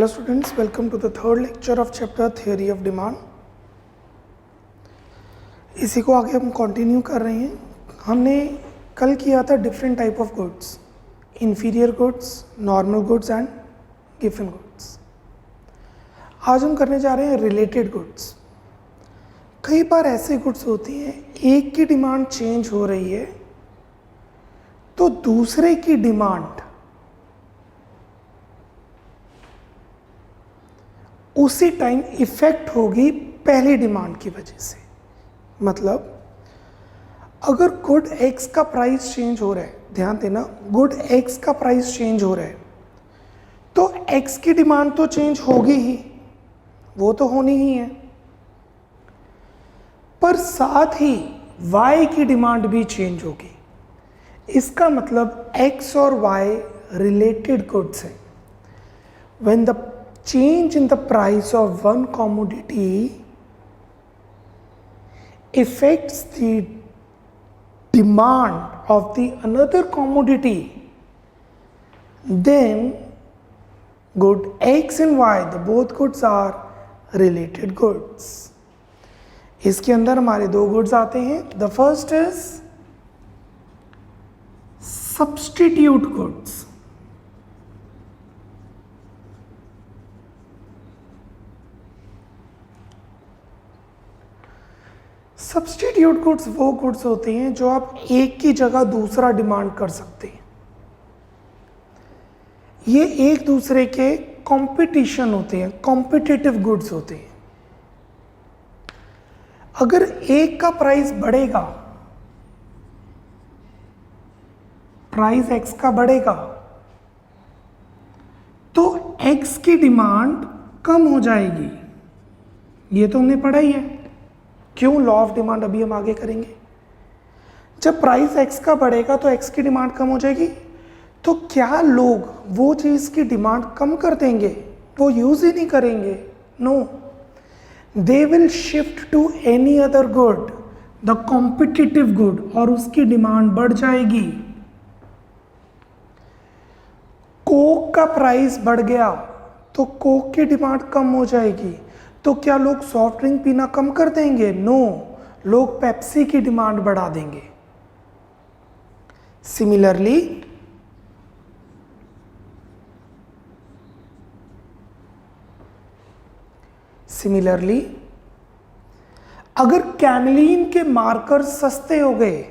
Hello students, welcome to the third lecture of chapter Theory of Demand. इसी को आगे हम कंटिन्यू कर रहे हैं. हमने कल किया था different type of goods, inferior goods, normal goods and given goods. आज हम करने जा रहे हैं रिलेटेड गुड्स. कई बार ऐसे गुड्स होती हैं, एक की डिमांड चेंज हो रही है तो दूसरे की डिमांड उसी टाइम इफेक्ट होगी पहली डिमांड की वजह से. मतलब अगर गुड एक्स का प्राइस चेंज हो रहा है, ध्यान देना, गुड एक्स का प्राइस चेंज हो रहा है तो एक्स की डिमांड तो चेंज होगी ही, वो तो होनी ही है, पर साथ ही वाई की डिमांड भी चेंज होगी. इसका मतलब एक्स और वाई रिलेटेड गुड्स हैं. When the change in the price of one commodity affects the demand of the another commodity, then good X and Y, the both goods are related goods. इसके अंदर हमारे दो goods आते हैं. The first is substitute goods. Substitute goods वो goods होते हैं जो आप एक की जगह दूसरा डिमांड कर सकते हैं. ये एक दूसरे के कंपटीशन होते हैं, कॉम्पिटिटिव गुड्स होते हैं. अगर एक का प्राइस बढ़ेगा, प्राइस एक्स का बढ़ेगा तो एक्स की डिमांड कम हो जाएगी. ये तो हमने पढ़ा ही है. क्यों? लॉ ऑफ डिमांड अभी हम आगे करेंगे. जब प्राइस एक्स का बढ़ेगा तो एक्स की डिमांड कम हो जाएगी. तो क्या लोग वो चीज़ की डिमांड कम कर देंगे? वो यूज़ ही नहीं करेंगे. No, they will shift to any other good, the competitive good, और उसकी डिमांड बढ़ जाएगी. कोक का प्राइस बढ़ गया तो कोक की डिमांड कम हो जाएगी. तो क्या लोग सॉफ्ट ड्रिंक पीना कम कर देंगे? नो, लोग पेप्सी की डिमांड बढ़ा देंगे. सिमिलरली अगर कैमलीन के मार्कर सस्ते हो गए,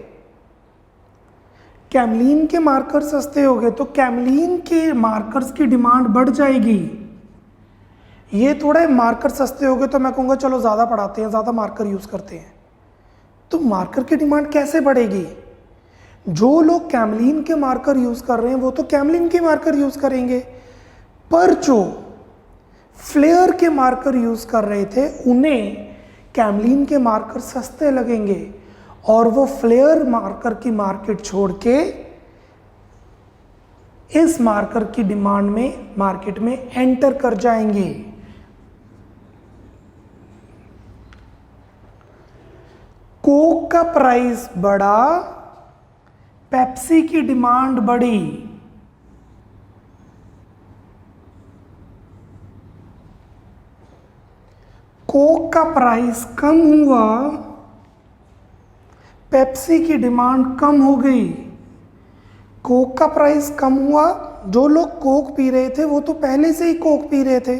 कैमलीन के मार्कर सस्ते हो गए तो कैमलीन के मार्कर्स की डिमांड बढ़ जाएगी. ये थोड़े मार्कर सस्ते हो गए तो मैं कहूँगा चलो ज़्यादा पढ़ाते हैं, ज़्यादा मार्कर यूज़ करते हैं. तो मार्कर की डिमांड कैसे बढ़ेगी? जो लोग कैमलीन के मार्कर यूज़ कर रहे हैं वो तो कैमलीन के मार्कर यूज़ करेंगे, पर जो फ्लेयर के मार्कर यूज़ कर रहे थे उन्हें कैमलीन के मार्कर सस्ते लगेंगे और वो फ्लेयर मार्कर की मार्केट छोड़ के इस मार्कर की डिमांड में मार्केट में एंटर कर जाएंगे. कोक का प्राइस बढ़ा, पेप्सी की डिमांड बढ़ी. कोक का प्राइस कम हुआ, पेप्सी की डिमांड कम हो गई. कोक का प्राइस कम हुआ, जो लोग कोक पी रहे थे वो तो पहले से ही कोक पी रहे थे.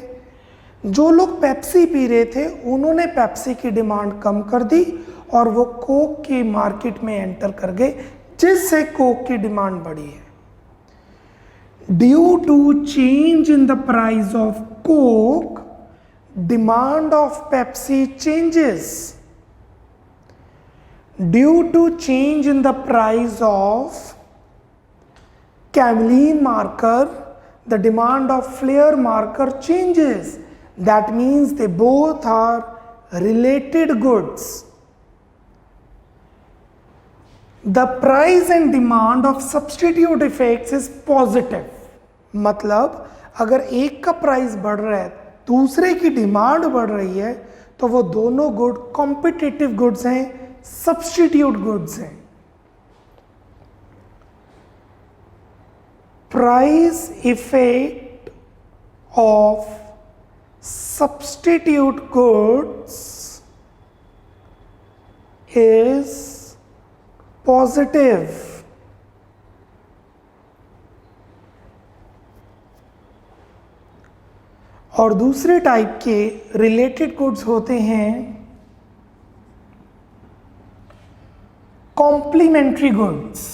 जो लोग पेप्सी पी रहे थे उन्होंने पेप्सी की डिमांड कम कर दी और वो कोक की मार्केट में एंटर कर गए, जिससे कोक की डिमांड बढ़ी है. Due to change in the price of Coke, demand of Pepsi changes. Due to change in the price of Camlin marker, the demand of Flair marker changes. That means they both are related goods. The price and demand of substitute effects is positive. मतलब अगर एक का price बढ़ रहा है, दूसरे की demand बढ़ रही है, तो वो दोनों गुड कॉम्पिटिटिव गुड्स हैं, सब्स्टिट्यूट गुड्स हैं. Price effect of substitute goods is positive. और दूसरे टाइप के रिलेटेड गुड्स होते हैं कॉम्प्लीमेंट्री गुड्स।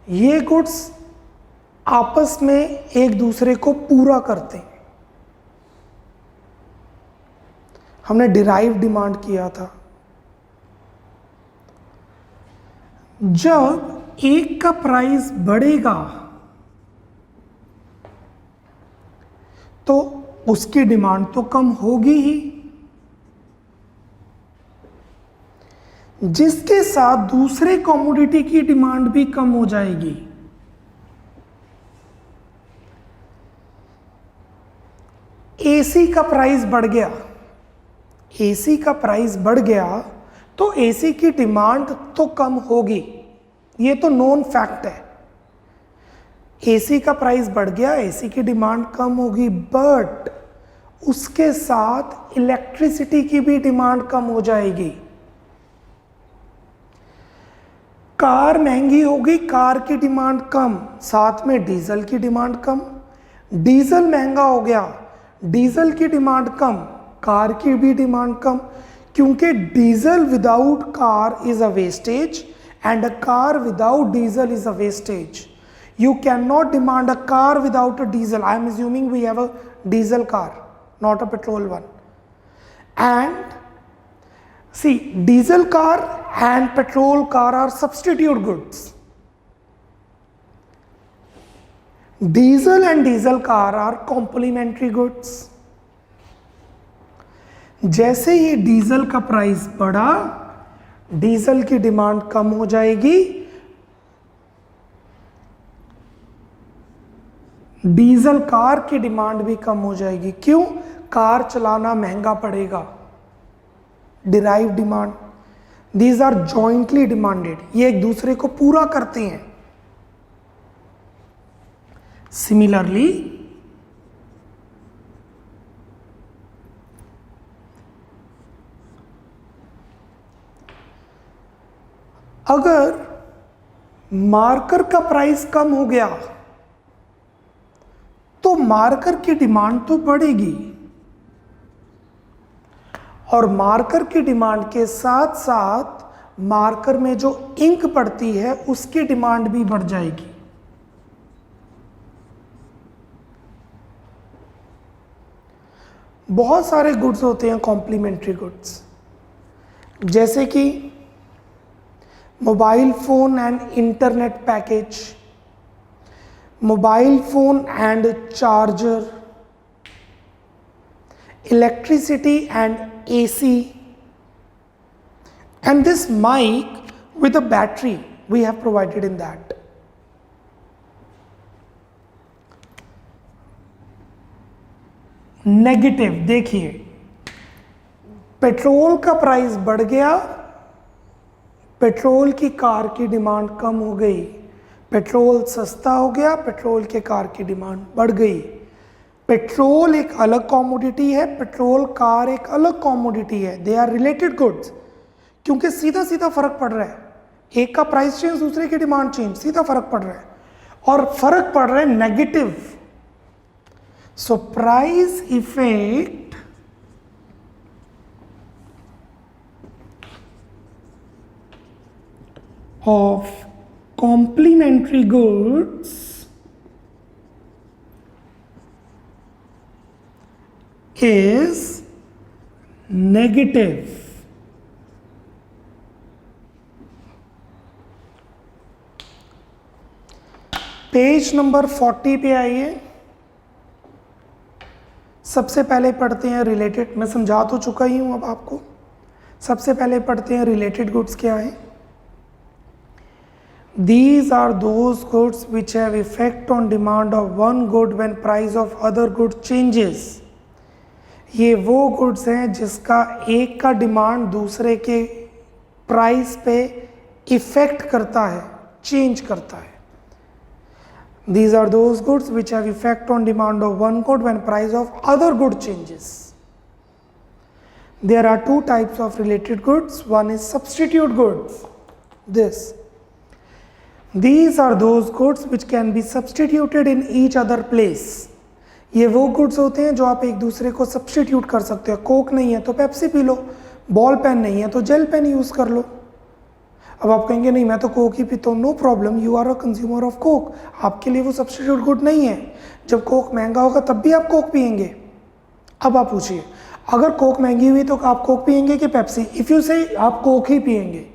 ये गुड्स आपस में एक दूसरे को पूरा करते हैं। हमने डिराइव डिमांड किया था, जब एक का प्राइस बढ़ेगा तो उसकी डिमांड तो कम होगी ही, जिसके साथ दूसरे कमोडिटी की डिमांड भी कम हो जाएगी। एसी का प्राइस बढ़ गया, एसी का प्राइस बढ़ गया तो एसी की डिमांड तो कम होगी, ये तो नोन फैक्ट है। एसी का प्राइस बढ़ गया, एसी की डिमांड कम होगी, बट उसके साथ इलेक्ट्रिसिटी की भी डिमांड कम हो जाएगी। कार महंगी होगी, कार की डिमांड कम, साथ में डीजल की डिमांड कम। डीजल महंगा हो गया, डीजल की डिमांड कम, कार की भी डिमांड कम, क्योंकि diesel without car is a wastage and a car without diesel is a wastage. You cannot demand a car without a diesel. I am assuming we have a diesel car, not a petrol one. And see, diesel car and petrol car are substitute goods. Diesel and diesel car are complementary goods. जैसे ही diesel का price बढ़ा, diesel की demand कम हो जाएगी, diesel car की demand भी कम हो जाएगी। क्यों? कार चलाना महंगा पड़ेगा। Derive demand, these are jointly demanded, ये एक दूसरे को पूरा करते हैं। सिमिलरली अगर मार्कर का प्राइस कम हो गया तो मार्कर की डिमांड तो बढ़ेगी, और मार्कर की डिमांड के साथ साथ मार्कर में जो इंक पड़ती है उसकी डिमांड भी बढ़ जाएगी। बहुत सारे गुड्स होते हैं कॉम्प्लीमेंट्री गुड्स, जैसे कि mobile phone and internet package, mobile phone and charger, electricity and AC, and this mic with a battery we have provided in that. Negative देखिए, पेट्रोल का प्राइस बढ़ गया, पेट्रोल की कार की डिमांड कम हो गई, पेट्रोल सस्ता हो गया, पेट्रोल के कार की डिमांड बढ़ गई। पेट्रोल एक अलग कॉमोडिटी है, पेट्रोल कार एक अलग कॉमोडिटी है, दे आर रिलेटेड गुड्स, क्योंकि सीधा सीधा फर्क पड़ रहा है, एक का प्राइस चेंज दूसरे की डिमांड चेंज, सीधा फर्क पड़ रहा है, और फर्क पड़ रहा है negative. So price effect of complementary goods is negative. Page number 40 पे आइए। सबसे पहले पढ़ते हैं रिलेटेड, मैं समझा तो चुका ही हूं अब आपको। सबसे पहले पढ़ते हैं रिलेटेड गुड्स क्या है। These are those goods which have effect on demand of one good when price of other good changes. ये वो गुड्स हैं जिसका एक का डिमांड दूसरे के प्राइस पे इफेक्ट करता है, चेंज करता है। These are those goods which have effect on demand of one good when price of other good changes. There are two types of related goods. One is substitute goods. These are those goods which can be substituted in each other place. ये वो goods होते हैं जो आप एक दूसरे को substitute कर सकते हो। कोक नहीं है तो Pepsi P low, ball pen नहीं है तो जेल पेन यूज कर लो। अब आप कहेंगे नहीं मैं तो कोक ही पीता हूँ, no problem, you are a consumer of Coke, आपके लिए वो सब्सटीट्यूट गुड नहीं है। जब कोक महंगा होगा तब भी आप कोक पियेंगे। अब आप पूछिए अगर कोक महंगी हुई तो आप कोक पियेंगे कि पेप्सी? इफ़ यू से आप कोक ही पियेंगे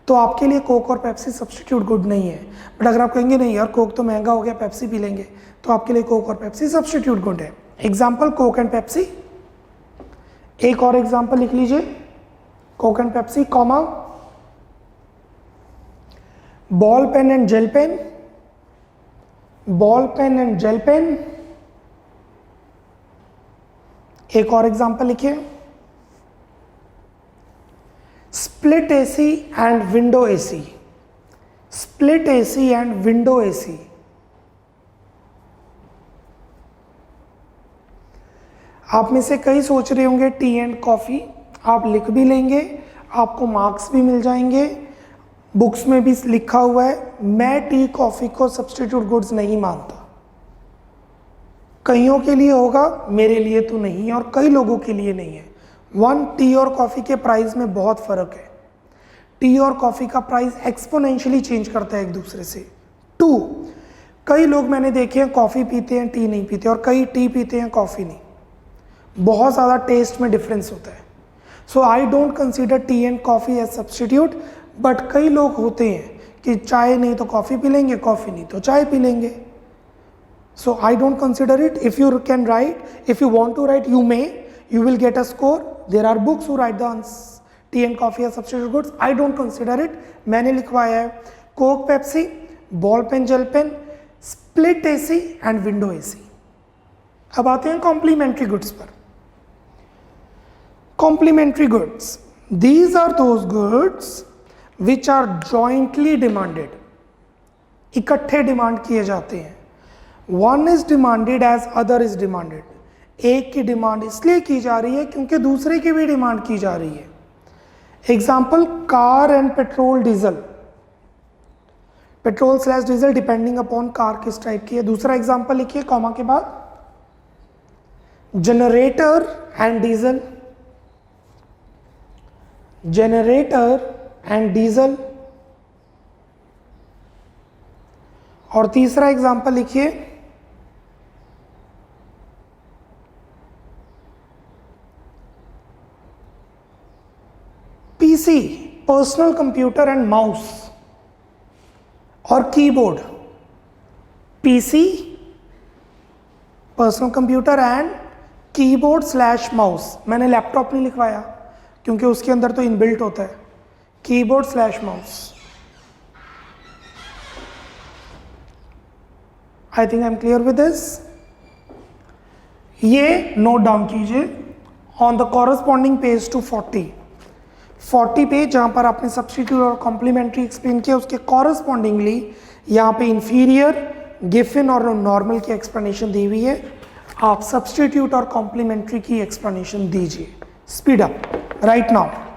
तो आपके लिए कोक और पेप्सी सब्सटीट्यूट गुड नहीं है। बट अगर आप कहेंगे नहीं यार कोक तो महंगा हो गया, पेप्सी पी लेंगे, तो आपके लिए कोक और पेप्सी सब्सटीट्यूट गुड है। Example Coke and Pepsi. एक और एग्जाम्पल लिख लीजिए, Coke and Pepsi comma ball pen and gel pen, ball pen and gel pen. एक और एग्जाम्पल लिखिए, split AC and window AC, split AC and window AC. आप में से कई सोच रहे होंगे टी एंड कॉफी, आप लिख भी लेंगे, आपको मार्क्स भी मिल जाएंगे, बुक्स में भी लिखा हुआ है। मैं टी कॉफी को सब्स्टिट्यूट गुड्स नहीं मानता। कईयों के लिए होगा, मेरे लिए तो नहीं, और कई लोगों के लिए नहीं है। वन, टी और कॉफ़ी के प्राइस में बहुत फ़र्क है। टी और कॉफ़ी का प्राइस एक्सपोनेंशियली चेंज करता है एक दूसरे से। टू, कई लोग मैंने देखे हैं कॉफ़ी पीते हैं टी नहीं पीते, और कई टी पीते हैं कॉफ़ी नहीं। बहुत ज़्यादा टेस्ट में डिफरेंस होता है। So I don't consider tea and coffee as substitute, but कई लोग होते हैं कि चाय नहीं तो कॉफ़ी पी लेंगे, कॉफ़ी नहीं तो चाय पी लेंगे। So I don't consider it. If you can write, if you want to write, you may. You will get a score. There are books who write the tea and coffee as substitute goods. I don't consider it. मैंने लिखवाया है Coke Pepsi, ball pen gel pen, split AC and window AC. अब आते हैं complementary goods पर। Complementary goods, these are those goods which are jointly demanded. इकट्ठे demand किए जाते हैं। One is demanded as other is demanded. एक की डिमांड इसलिए की जा रही है क्योंकि दूसरे की भी डिमांड की जा रही है। Example, car and petrol diesel, petrol slash diesel depending upon car किस टाइप की है। दूसरा एग्जाम्पल लिखिए कॉमा के बाद, generator and diesel, generator and diesel. और तीसरा एग्जाम्पल लिखिए, PC, personal computer and mouse और keyboard. PC, personal computer and keyboard slash mouse. मैंने लैपटॉप नहीं लिखवाया क्योंकि उसके अंदर तो इनबिल्ट होता है। Keyboard slash mouse. I think I am clear with this. ये नोट डाउन कीजिए on the corresponding page to 40 page, जहाँ पर आपने सब्स्टिट्यूट और कॉम्प्लीमेंट्री एक्सप्लेन किया, उसके कॉरस्पॉन्डिंगली यहाँ पे इंफीरियर, गिफिन और नॉर्मल की एक्सप्लेनेशन दी हुई है। आप सब्स्टिट्यूट और कॉम्प्लीमेंट्री की एक्सप्लेनेशन दीजिए। Speed up right now.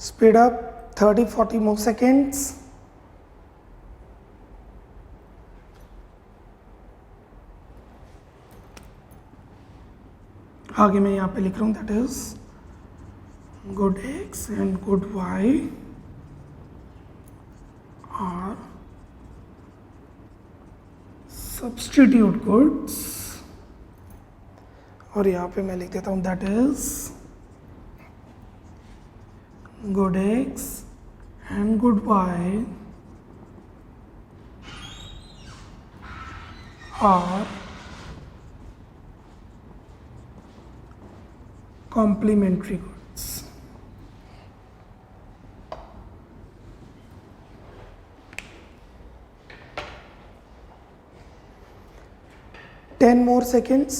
Speed up 30-40 more seconds. आगे मैं यहाँ पे लिख रहा हूँ that is good x and good y are substitute goods, और यहाँ पे मैं लिख देता हूँ that is good X and good Y are complementary goods. Ten more seconds.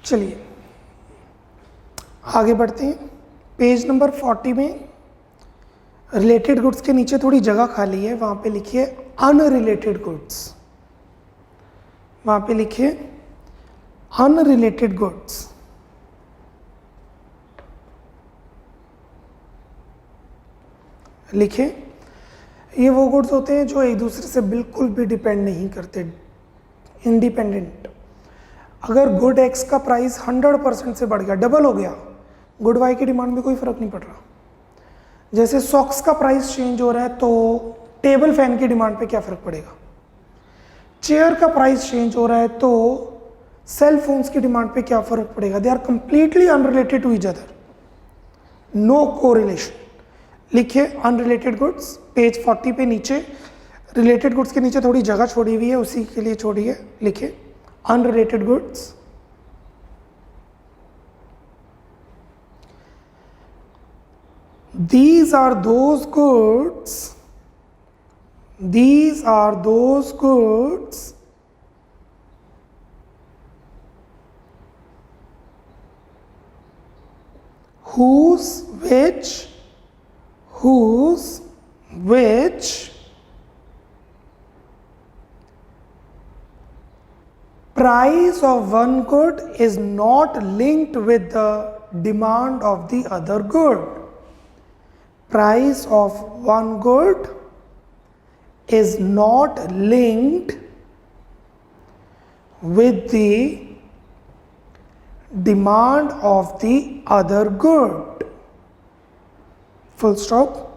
चलिए आगे बढ़ते हैं। पेज नंबर 40 में रिलेटेड गुड्स के नीचे थोड़ी जगह खाली है, वहां पे लिखिए अनरिलेटेड गुड्स। वहां पे लिखिए अनरिलेटेड गुड्स। लिखिए ये वो गुड्स होते हैं जो एक दूसरे से बिल्कुल भी डिपेंड नहीं करते, इंडिपेंडेंट। अगर गुड एक्स का प्राइस 100% से बढ़ गया, डबल हो गया, गुड वाई की डिमांड में कोई फर्क नहीं पड़ रहा। जैसे सॉक्स का प्राइस चेंज हो रहा है तो टेबल फैन की डिमांड पे क्या फर्क पड़ेगा। चेयर का प्राइस चेंज हो रहा है तो सेल फोन्स की डिमांड पे क्या फर्क पड़ेगा। They are completely unrelated to each other, no correlation. लिखिए अनरिलेटेड गुड्स, पेज 40 पे नीचे रिलेटेड गुड्स के नीचे थोड़ी जगह छोड़ी हुई है, उसी के लिए छोड़िए। लिखिए unrelated goods. These are those goods whose price of one good is not linked with the demand of the other good. Price of one good is not linked with the demand of the other good. Full stop.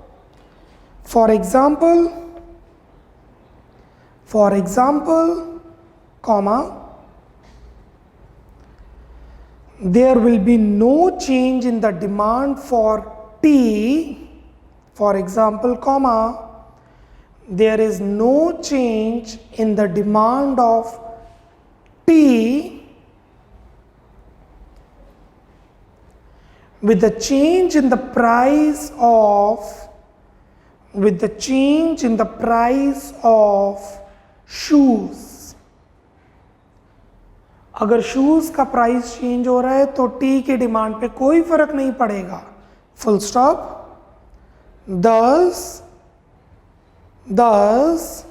For example, comma, there will be no change in the demand for tea. For example, comma, there is no change in the demand of tea with the change in the price of shoes. अगर shoes का price change हो रहा है तो T की demand पे कोई फर्क नहीं पड़ेगा। Full stop. Thus,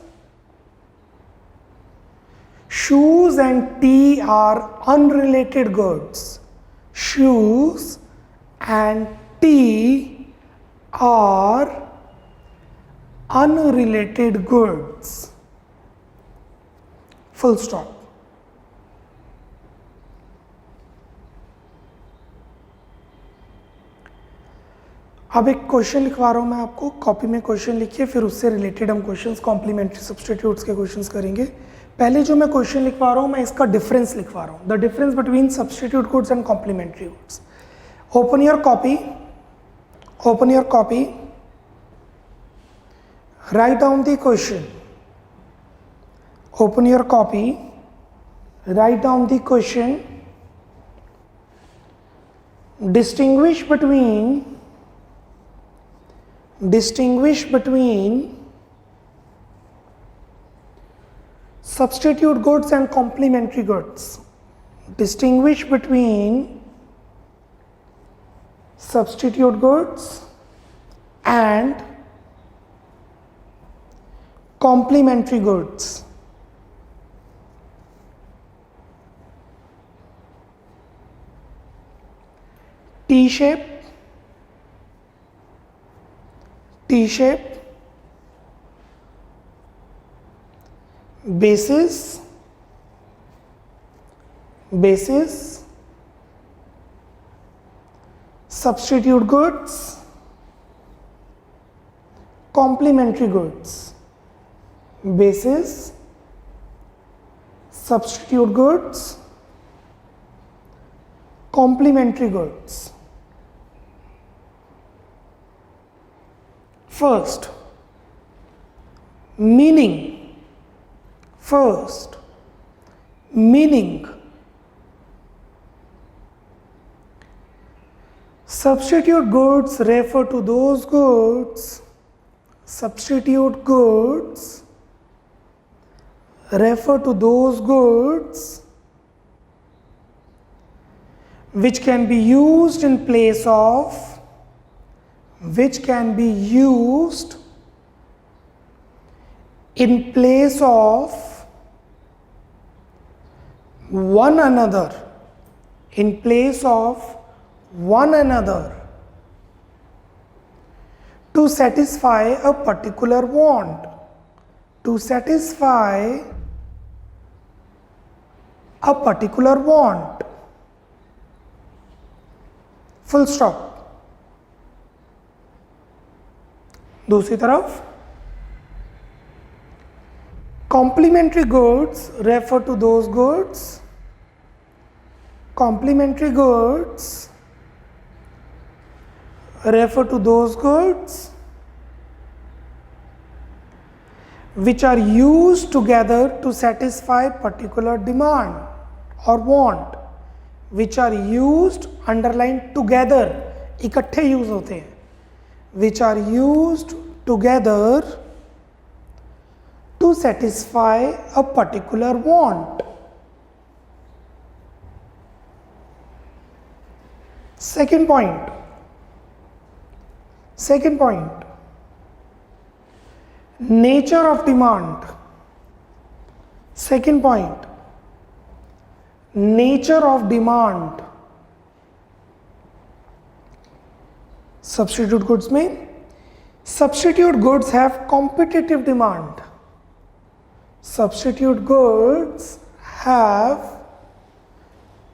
shoes and tea are unrelated goods. Shoes and tea are unrelated goods. Full stop. अब एक क्वेश्चन लिखवा रहा हूँ मैं आपको, कॉपी में क्वेश्चन लिखिए, फिर उससे रिलेटेड हम क्वेश्चंस कॉम्प्लीमेंट्री सब्स्टिट्यूट्स के क्वेश्चंस करेंगे। पहले जो मैं क्वेश्चन लिखवा रहा हूँ मैं इसका डिफरेंस लिखवा रहा हूँ, the difference between substitute goods and complementary goods. Open your copy, write down the question. Open your copy, write down the question. distinguish between substitute goods and complementary goods. Distinguish between substitute goods and complementary goods. T-shape, basis, substitute goods, complementary goods. Basis, substitute goods, complementary goods. First, meaning. First, meaning. Substitute goods refer to those goods. Substitute goods refer to those goods which can be used in place of, which can be used in place of one another, in place of one another, to satisfy a particular want, to satisfy a particular want. Full stop. दूसरी तरफ, complementary goods refer to those goods, complementary goods refer to those goods which are used together to satisfy particular demand or want, which are used, underline together, इकट्ठे use होते हैं, which are used together to satisfy a particular want. Second point, nature of demand. Second point, nature of demand. Substitute goods में, substitute goods have competitive demand. Substitute goods have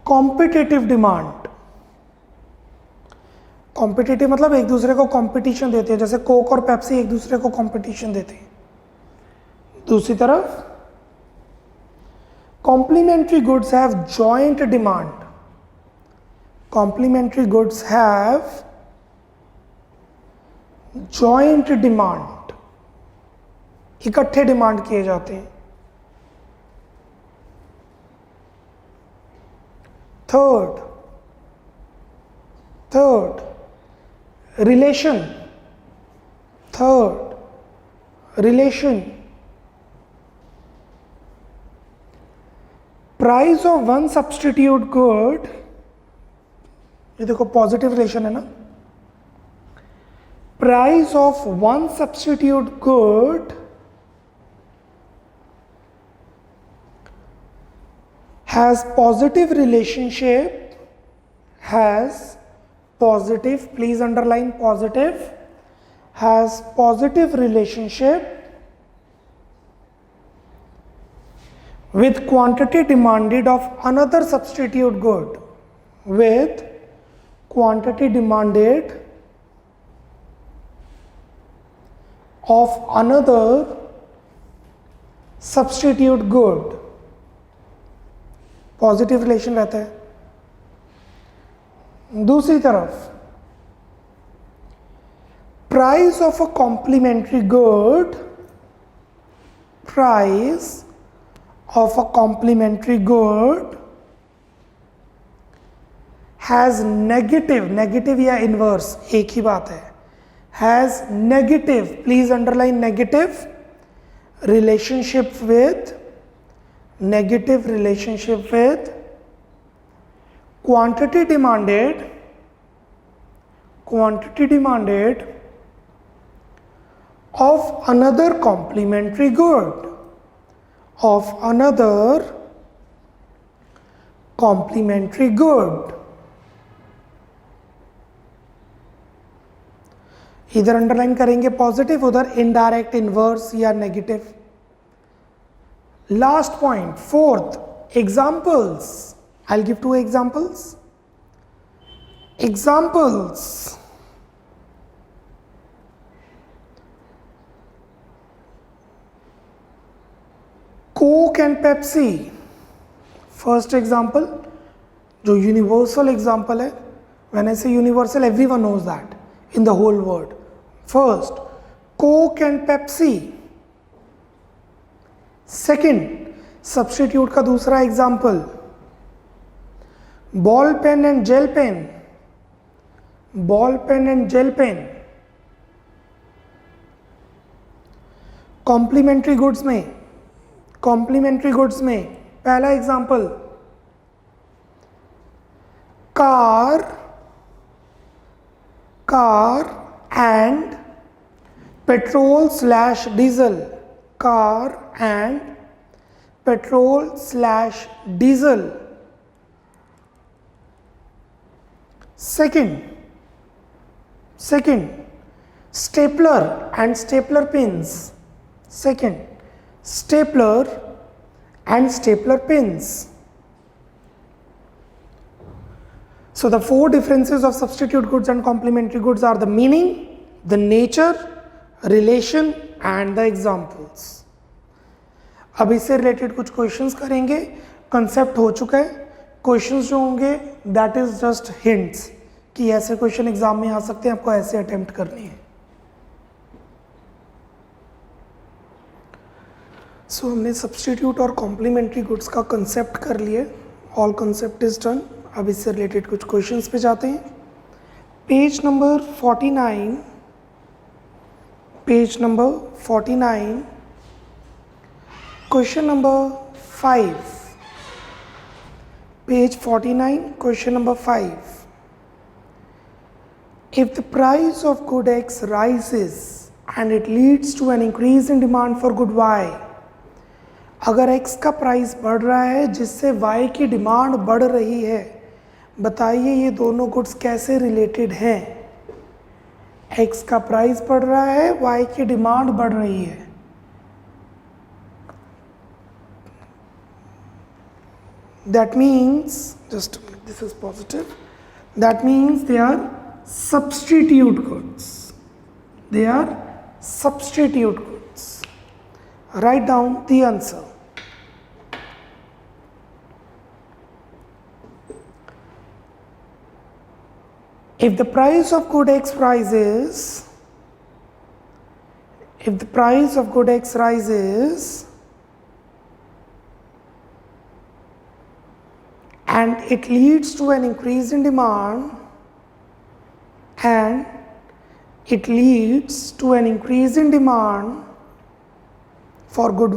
competitive demand. Competitive मतलब एक दूसरे को competition देते हैं, जैसे Coke और Pepsi एक दूसरे को कंपटीशन देते हैं. दूसरी तरफ, complementary goods have joint demand. Complementary goods have joint demand, इकट्ठे डिमांड किए जाते हैं. Third, relation. Third, relation. Price of one substitute good, ये देखो पॉजिटिव रिलेशन है ना. Price of one substitute good has positive relationship, has positive, please underline positive, has positive relationship with quantity demanded of another substitute good, with quantity demanded of another substitute good. Positive relation रहता है. दूसरी तरफ, price of a complementary good, price of a complementary good has negative, negative या inverse एक ही बात है, has negative, please underline negative relationship with, negative relationship with quantity demanded of another complementary good, of another complementary good. इधर underline करेंगे positive, उधर indirect, inverse या negative. Last point, fourth, examples. I'll give two examples. Examples: Coke and Pepsi. First example, जो universal example है. When I say universal, everyone knows that in the whole world. First, Coke and Pepsi. Second, substitute का दूसरा example, ball pen and gel pen. Ball pen and gel pen. Complementary goods में पहला example, car and petrol slash diesel. Car and petrol slash diesel. Second, stapler and stapler pins. Second, stapler and stapler pins. So the four differences of substitute goods and complementary goods are the meaning, the nature, relation and the examples. अब इससे related कुछ questions करेंगे. Concept हो चुका है. Questions जो होंगे that is just hints कि ऐसे क्वेश्चन एग्जाम में आ सकते हैं, आपको ऐसे अटेम्प्ट करनी है. सो हमने सब्स्टिट्यूट और कॉम्प्लीमेंट्री गुड्स का कंसेप्ट कर लिए. All concept is done. अब इससे रिलेटेड कुछ क्वेश्चंस पे जाते हैं. Page number 49. Question number 5. Page 49, question number 5. If the price of good X rises and it leads to an increase in demand for good Y, अगर X का price बढ़ रहा है जिससे Y की डिमांड बढ़ रही है, बताइए ये दोनों गुड्स कैसे रिलेटेड हैं. X का प्राइस बढ़ रहा है, Y की डिमांड बढ़ रही है. That means, just a minute, this is positive. That means they are substitute goods. They are substitute goods. Write down the answer. If the price of good X rises, and it leads to an increase in demand, for good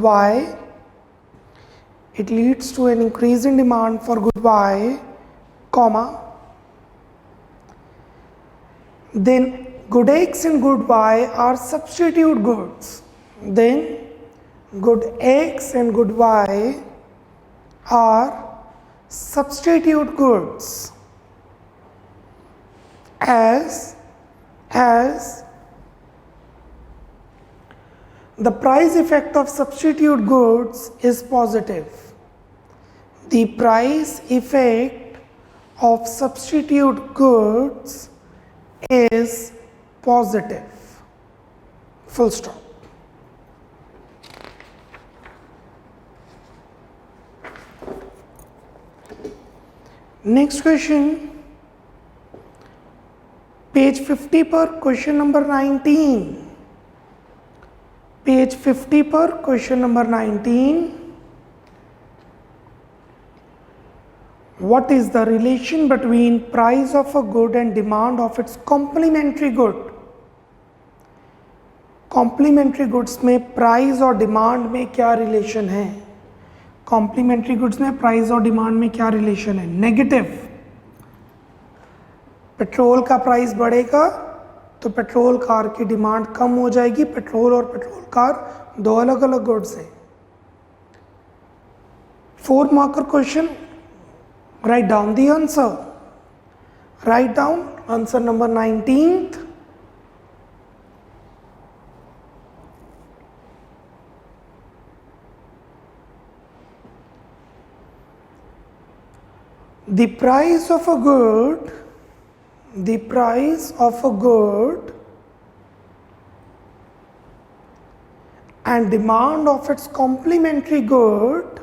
Y, comma, then good X and good Y are substitute goods. Then good X and good Y are substitute goods as the price effect of substitute goods is positive. The price effect of substitute goods is positive. Full stop. Next question, page 50 पर question number 19. Page 50 पर question number 19. What is the relation between price of a good and demand of its complementary good? Complementary goods में price और demand में क्या relation है? Complementary goods में price और demand में क्या रिलेशन है? नेगेटिव. पेट्रोल का प्राइस बढ़ेगा तो पेट्रोल कार की डिमांड कम हो जाएगी. पेट्रोल और पेट्रोल कार दो अलग अलग गुड्स हैं. 4 marker question. Right down the answer. Write down answer number 19th. The price of a good the price of a good and demand of its complementary good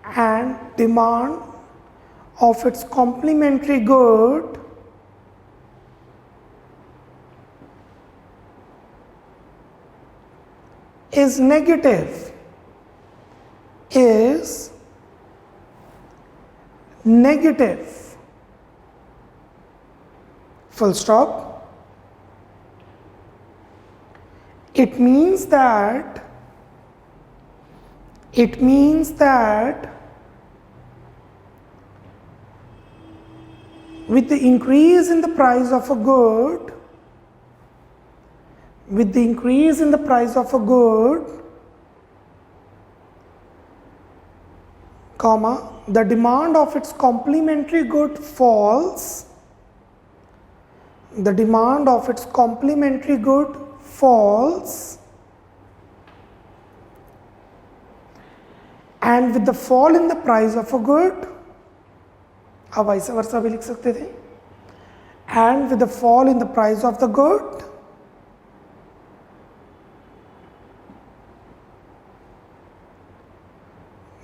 and demand of its complementary good is negative, is negative, full stop. It means that with the increase in the price of a good, comma, the demand of its complementary good falls, the demand of its complementary good falls, and with the fall in the price of a good, अब vice versa भी लिख सकते थे, and with the fall in the price of the good,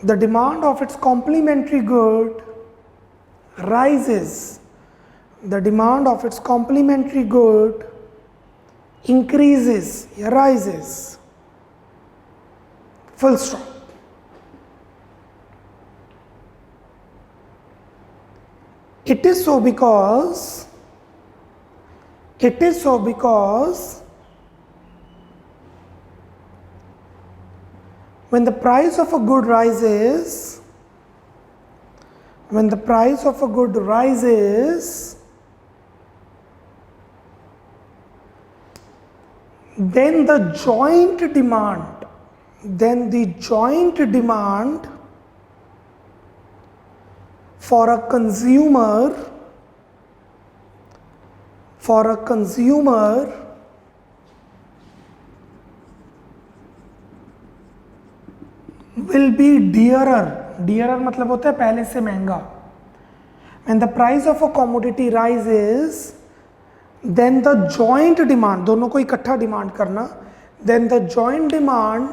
the demand of its complementary good rises, the demand of its complementary good increases, rises, full stop. It is so because when the price of a good rises, then the joint demand for a consumer will be dearer मतलब होता है पहले से महंगा. When the price of a commodity rises, then the joint demand, दोनों को इकट्ठा demand करना, then the joint demand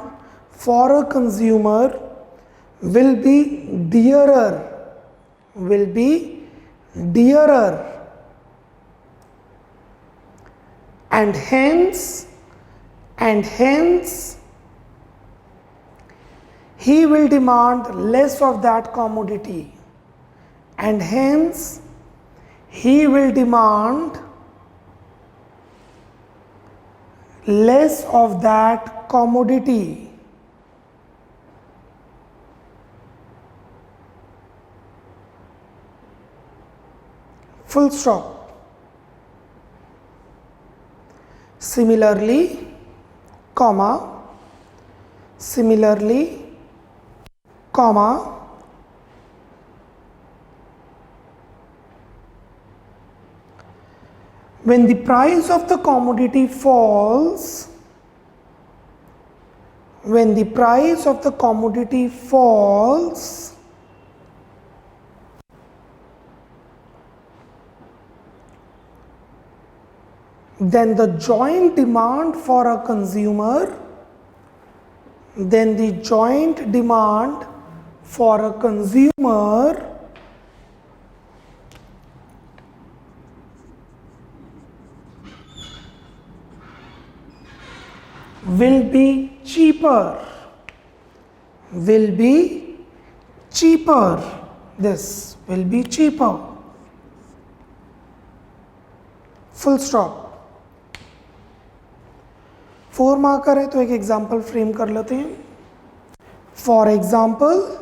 for a consumer will be dearer, and hence he will demand less of that commodity, and hence he will demand less of that commodity. Full stop. Similarly, comma, when the price of the commodity falls, then the joint demand for a consumer, will be cheaper. This will be cheaper. Full stop. 4 marker है तो एक example frame कर लेते हैं. For example,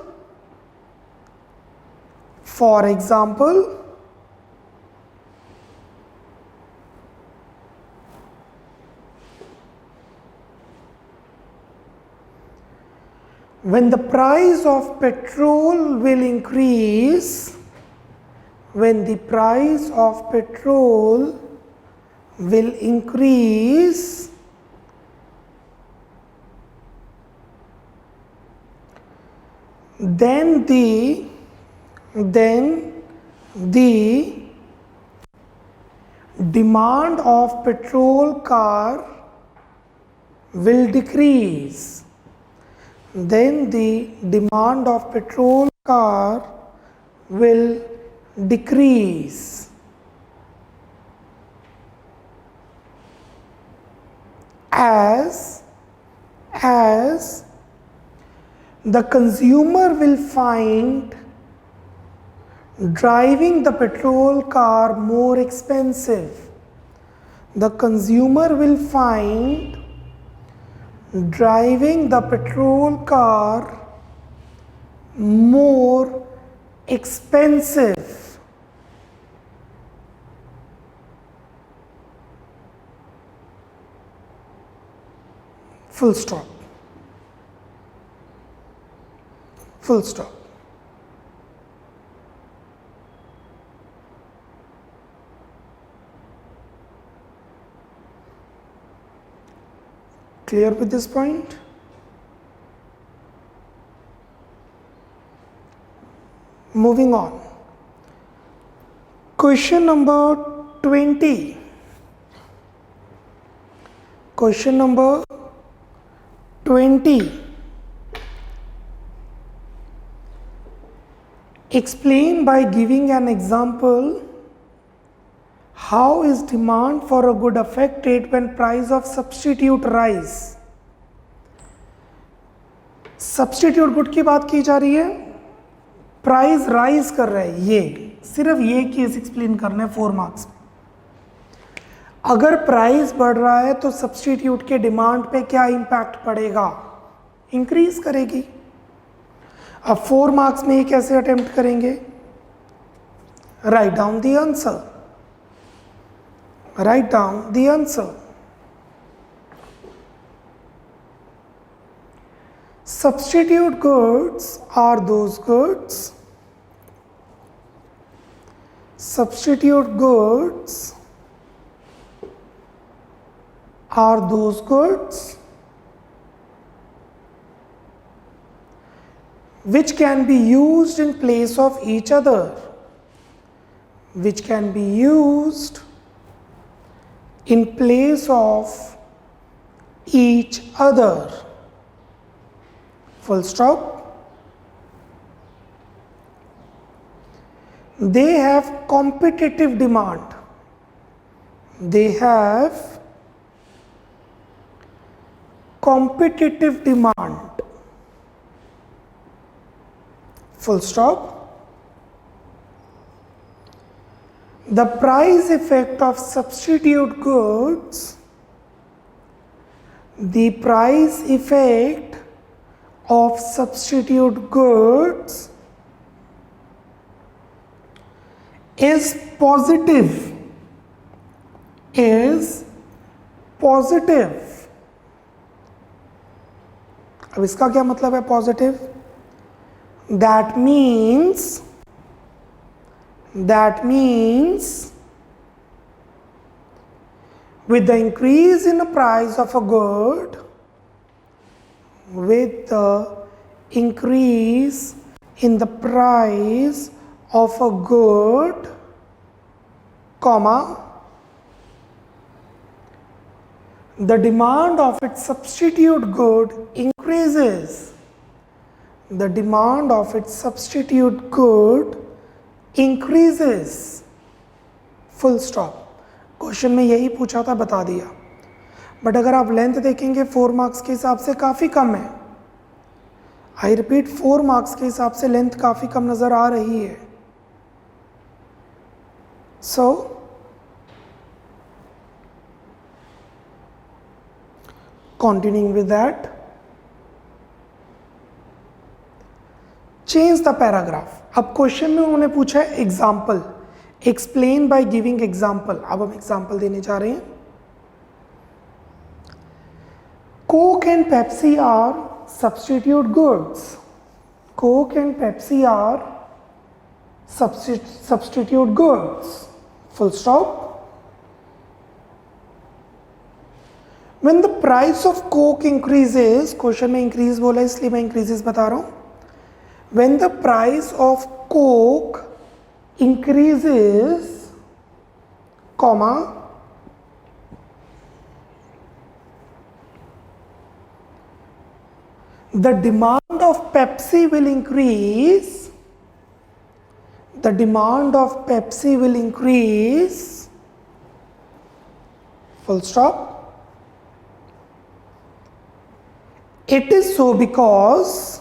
when the price of petrol will increase, then the price of petrol will increase, then the demand of petrol car will decrease, then the demand of petrol car will decrease. As the consumer will find driving the petrol car more expensive. The consumer will find driving the petrol car more expensive. Full stop. Full stop. Clear with this point? Moving on. Question number 20. Question number 20. Explain by giving an example how is demand for a good affected when price of substitute rise. Substitute good की बात की जा रही है, price rise कर रहा है, ये सिर्फ ये केस एक्सप्लेन करना है 4 मार्क्स में। अगर प्राइस बढ़ रहा है तो सब्स्टिट्यूट के डिमांड पे क्या इंपैक्ट पड़ेगा, इंक्रीज करेगी। अब 4 मार्क्स में ये कैसे अटेम्प्ट करेंगे, right down the answer, right down the answer. Substitute goods are those goods, substitute goods are those goods which can be used in place of each other, which can be used in place of each other. Full stop. They have competitive demand. They have competitive demand. Full stop. The price effect of substitute goods, the price effect of substitute goods is positive, is positive. अब इसका क्या मतलब है positive, that means with the increase in the price of a good, with the increase in the price of a good, comma, the demand of its substitute good increases. The demand of its substitute good increases. Full stop. Question में यही पूछा था, बता दिया। But अगर आप length देखेंगे 4 marks के हिसाब से काफ़ी कम है। आई रिपीट, 4 मार्क्स के हिसाब से लेंथ काफ़ी कम नज़र आ रही है। सो continuing with that, change the paragraph. अब क्वेश्चन में उन्होंने पूछा है example, explain by giving example. अब हम एग्जाम्पल देने जा रहे हैं। Coke and Pepsi are substitute goods. Coke and Pepsi are substitute goods. Full stop. When the price of Coke increases, question में increase बोला इसलिए मैं increases बता रहा हूं। When the price of Coke increases, comma, the demand of Pepsi will increase, the demand of Pepsi will increase, full stop. It is so because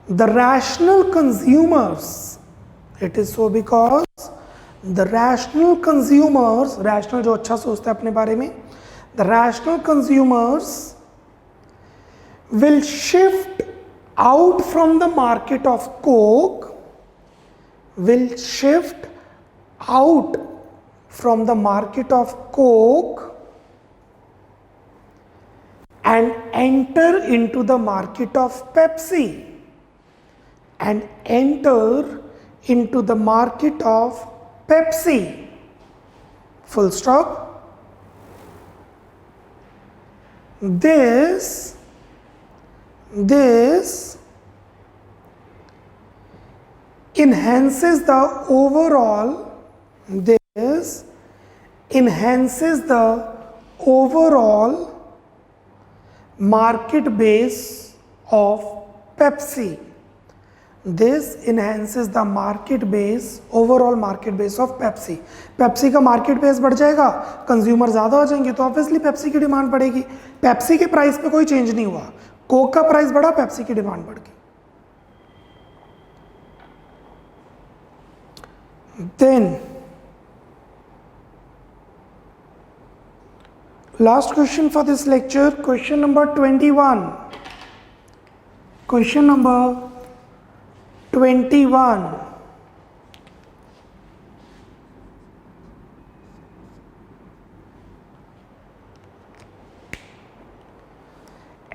the rational consumers, it is so because the rational consumers, rational जो अच्छा सोचता है अपने बारे में, the rational consumers will shift out from the market of Coke, will shift out from the market of Coke and enter into the market of Pepsi, and enter into the market of Pepsi, full stop. This enhances the overall, this enhances the overall market base of Pepsi. This enhances the market base, overall market base of Pepsi. Pepsi का market base बढ़ जाएगा, consumer ज़्यादा हो जाएंगे तो obviously Pepsi की demand बढ़ेगी. Pepsi के प्राइस पे कोई चेंज नहीं हुआ, कोक का प्राइस बढ़ा, पेप्सी की डिमांड बढ़ गई. Then last question for this lecture, question number 21. Question number 21.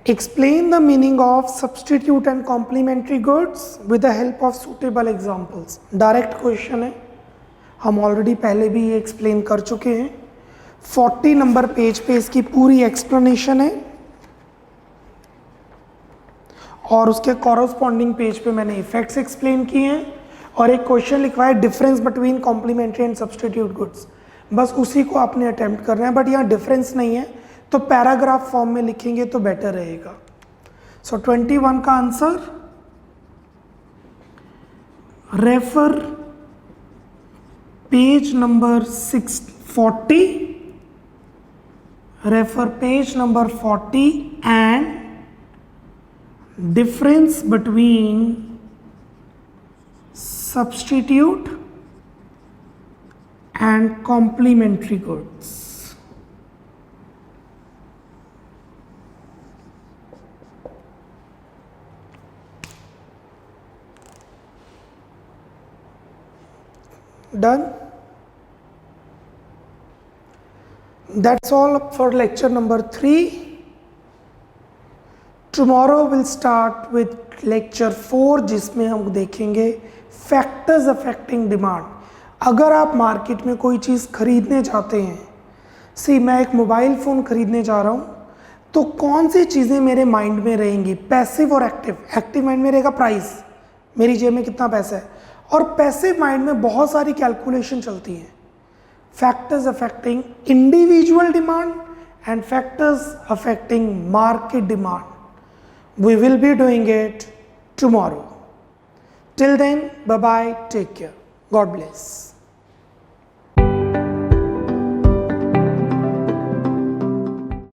Explain the meaning of substitute and complementary goods with the help of suitable examples. Direct question है, हम already पहले भी ये एक्सप्लेन कर चुके हैं. 40 नंबर पेज पे इसकी पूरी एक्सप्लेनेशन है और उसके कॉरस्पॉन्डिंग पेज पे मैंने इफेक्ट्स एक्सप्लेन किए हैं और एक क्वेश्चन लिखवा है difference between complementary and substitute goods. बस उसी को आपने अटेम्प्ट करना है, बट यहाँ डिफरेंस नहीं है तो पैराग्राफ फॉर्म में लिखेंगे तो बेटर रहेगा. सो 21 का answer, refer page number 640, refer page number 40 and difference between substitute and complementary goods. Done? That's all for lecture number 3. Tomorrow we'll start with lecture 4 जिसमें हम देखेंगे फैक्टर्स अफेक्टिंग डिमांड. अगर आप मार्केट में कोई चीज़ खरीदने जाते हैं, सी मैं एक मोबाइल फ़ोन खरीदने जा रहा हूँ, तो कौन सी चीज़ें मेरे माइंड में रहेंगी, पैसिव और एक्टिव. एक्टिव माइंड में रहेगा प्राइस, मेरी जेब में कितना पैसा है, और पैसिव माइंड में बहुत सारी कैलकुलेशन चलती हैं. Factors affecting individual demand and factors affecting market demand. We will be doing it tomorrow. Till then, bye bye, take care. God bless.